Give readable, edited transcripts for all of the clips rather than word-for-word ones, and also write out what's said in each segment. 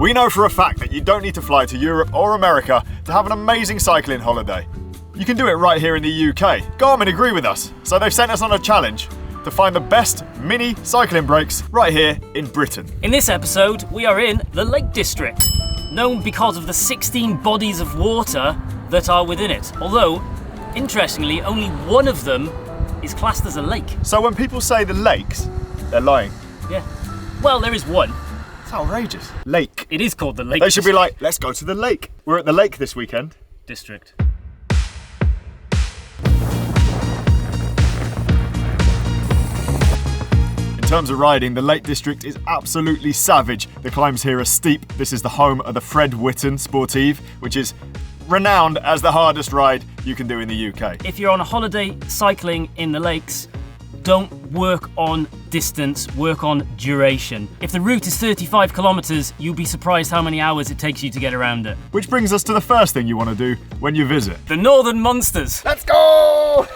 We know for a fact that you don't need to fly to Europe or America to have an amazing cycling holiday. You can do it right here in the UK. Garmin agree with us, so they've sent us on a challenge to find the best mini cycling breaks right here in Britain. In this episode, we are in the Lake District, known because of the 16 bodies of water that are within it. Although, interestingly, only one of them is classed as a lake. So when people say the lakes, they're lying. Yeah. Well, there is one. It's outrageous. Lake. It is called the Lake They should be District. like, let's go to the lake. We're at the lake this weekend. District. In terms of riding, the Lake District is absolutely savage. The climbs here are steep. This is the home of the Fred Whitten Sportive, which is renowned as the hardest ride you can do in the UK. If you're on a holiday cycling in the lakes, don't work on distance, work on duration. If the route is 35 kilometers, you'll be surprised how many hours it takes you to get around it. Which brings us to the first thing you want to do when you visit. The Northern Monsters. Let's go!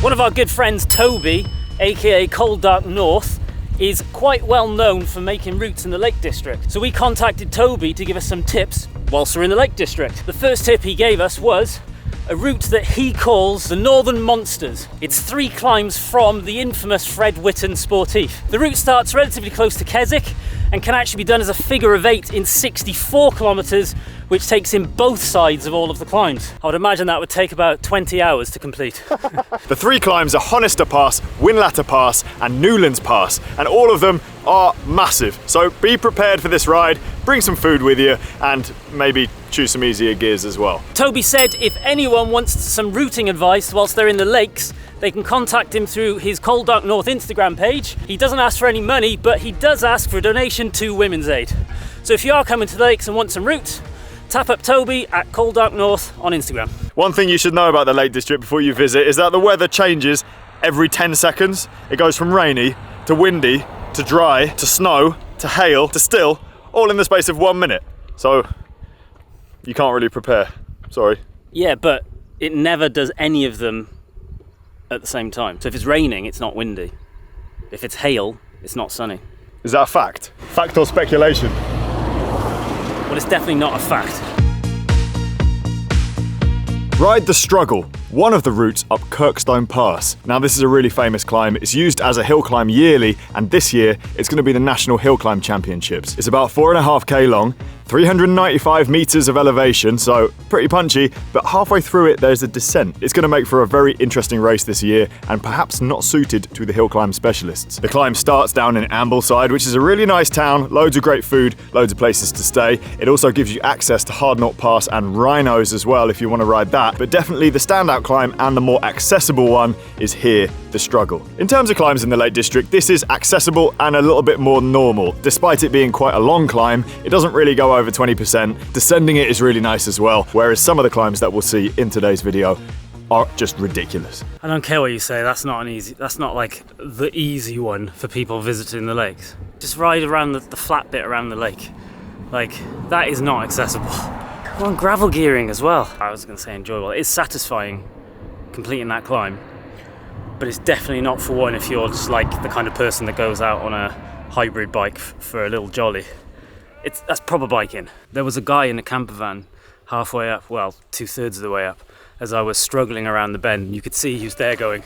One of our good friends, Toby, aka Cold Dark North, is quite well known for making routes in the Lake District. So we contacted Toby to give us some tips whilst we're in the Lake District. The first tip he gave us was a route that he calls the Northern Monsters. It's 3 climbs from the infamous Fred Whitten Sportive. The route starts relatively close to Keswick and can actually be done as a figure of 8 in 64 kilometers, which takes in both sides of all of the climbs. I would imagine that would take about 20 hours to complete. The 3 climbs are Honister Pass, Winlatter Pass and Newlands Pass, and all of them are massive. So be prepared for this ride, bring some food with you, and maybe choose some easier gears as well. Toby said if anyone wants some routing advice whilst they're in the lakes, they can contact him through his Cold Dark North Instagram page. He doesn't ask for any money, but he does ask for a donation to Women's Aid. So if you are coming to the lakes and want some routes, tap up Toby at Cold Dark North on Instagram. One thing you should know about the Lake District before you visit is that the weather changes every 10 seconds. It goes from rainy to windy to dry to snow to hail to still, all in the space of 1 minute. So you can't really prepare, sorry. Yeah, but it never does any of them at the same time. So if it's raining, it's not windy. If it's hail, it's not sunny. Is that a fact? Fact or speculation? Well, it's definitely not a fact. Ride the Struggle, one of the routes up Kirkstone Pass. Now this is a really famous climb. It's used as a hill climb yearly, and this year it's going to be the National Hill Climb Championships. It's about 4.5k long, 395 meters of elevation, so pretty punchy, but halfway through it there's a descent. It's going to make for a very interesting race this year, and perhaps not suited to the hill climb specialists. The climb starts down in Ambleside, which is a really nice town, loads of great food, loads of places to stay. It also gives you access to Hardknot Pass and Rhinos as well if you want to ride that, but definitely the standout climb and the more accessible one is here, the Struggle. In terms of climbs in the Lake District, this is accessible and a little bit more normal. Despite it being quite a long climb, it doesn't really go over 20%. Descending it is really nice as well, whereas some of the climbs that we'll see in today's video are just ridiculous. I don't care what you say, that's not like the easy one for people visiting the lakes. Just ride around the flat bit around the lake. Like, that is not accessible. Come on, gravel gearing as well. I was gonna say enjoyable. It's satisfying completing that climb, but it's definitely not for one if you're just like the kind of person that goes out on a hybrid bike for a little jolly. That's proper biking. There was a guy in a camper van halfway up, well, 2/3 of the way up, as I was struggling around the bend. You could see he was there going,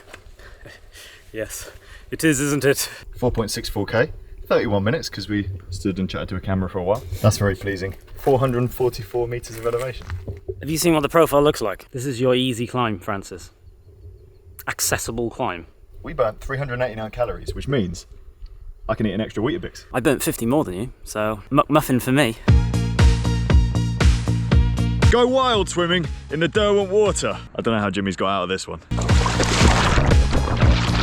yes, it is, isn't it? 4.64k, 31 minutes because we stood and chatted to a camera for a while. That's very pleasing. 444 meters of elevation. Have you seen what the profile looks like? This is your easy climb, Francis. Accessible climb. We burnt 389 calories, which means I can eat an extra Weetabix. I burnt 50 more than you, so muffin for me. Go wild swimming in the Derwent water. I don't know how Jimmy's got out of this one.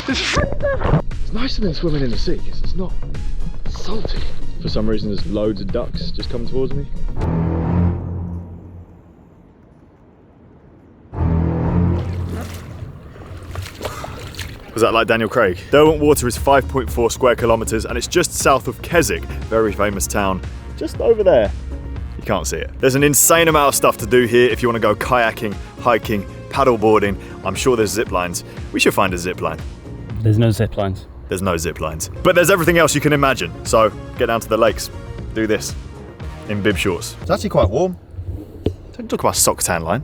It's nicer than swimming in the sea because it's not salty. For some reason there's loads of ducks just coming towards me. Was that like Daniel Craig? Derwent Water is 5.4 square kilometres and it's just south of Keswick, very famous town, just over there. You can't see it. There's an insane amount of stuff to do here if you want to go kayaking, hiking, paddleboarding. I'm sure there's zip lines. We should find a zip line. There's no zip lines. there's no zip lines. But there's everything else you can imagine. So get down to the lakes, do this in bib shorts. It's actually quite warm. Don't talk about sock tan line.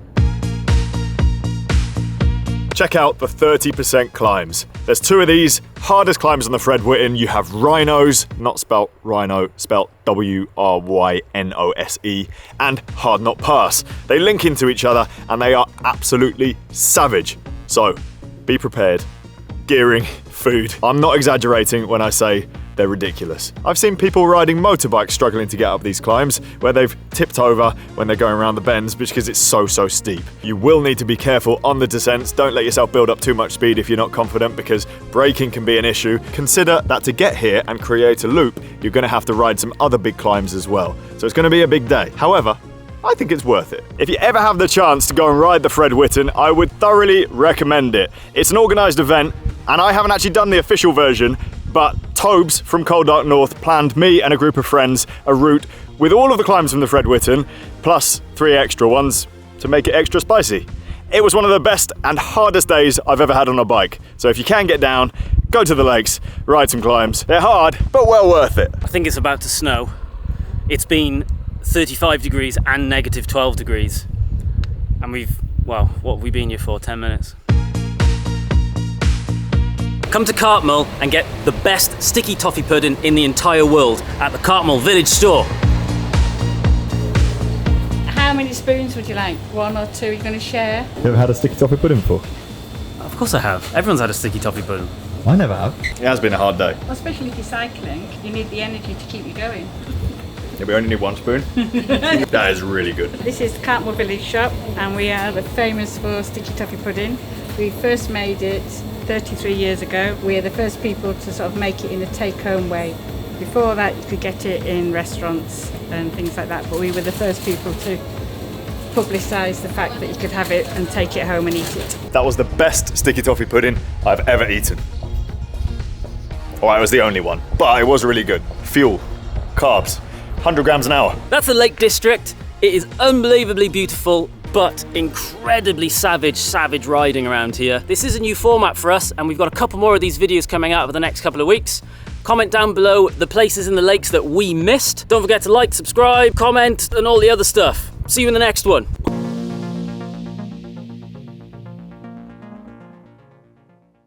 Check out the 30% climbs. There's 2 of these, hardest climbs on the Fred Whitten. You have Rhinos, not spelt Rhino, spelt W-R-Y-N-O-S-E, and Hard Knot Pass. They link into each other and they are absolutely savage. So be prepared. Gearing, food. I'm not exaggerating when I say they're ridiculous. I've seen people riding motorbikes struggling to get up these climbs, where they've tipped over when they're going around the bends because it's so steep. You will need to be careful on the descents. Don't let yourself build up too much speed if you're not confident, because braking can be an issue. Consider that to get here and create a loop, you're going to have to ride some other big climbs as well. So it's going to be a big day. However, I think it's worth it. If you ever have the chance to go and ride the Fred Whitten, I would thoroughly recommend it. It's an organised event, and I haven't actually done the official version, but Tobes from Cold Dark North planned me and a group of friends a route with all of the climbs from the Fred Whitten, plus 3 extra ones to make it extra spicy. It was one of the best and hardest days I've ever had on a bike. So if you can get down, go to the lakes, ride some climbs. They're hard, but well worth it. I think it's about to snow. It's been 35 degrees and negative 12 degrees. And well, what have we been here for? 10 minutes? Come to Cartmel and get the best sticky toffee pudding in the entire world at the Cartmel Village store. How many spoons would you like? 1 or 2 you're going to share? You ever had a sticky toffee pudding before? Of course I have. Everyone's had a sticky toffee pudding. I never have. It has been a hard day. Well, especially if you're cycling, you need the energy to keep you going. Yeah, we only need 1 spoon. That is really good. This is the Cartmel Village shop, and we are famous for sticky toffee pudding. We first made it 33 years ago. We're the first people to sort of make it in a take-home way. Before that, you could get it in restaurants and things like that, but we were the first people to publicise the fact that you could have it and take it home and eat it. That was the best sticky toffee pudding I've ever eaten. Or I was the only one, but it was really good. Fuel, carbs, 100 grams an hour. That's the Lake District. It is unbelievably beautiful, but incredibly savage riding around here. This is a new format for us, and we've got a couple more of these videos coming out over the next couple of weeks. Comment down below the places in the lakes that we missed. Don't forget to like, subscribe, comment, and all the other stuff. See you in the next one.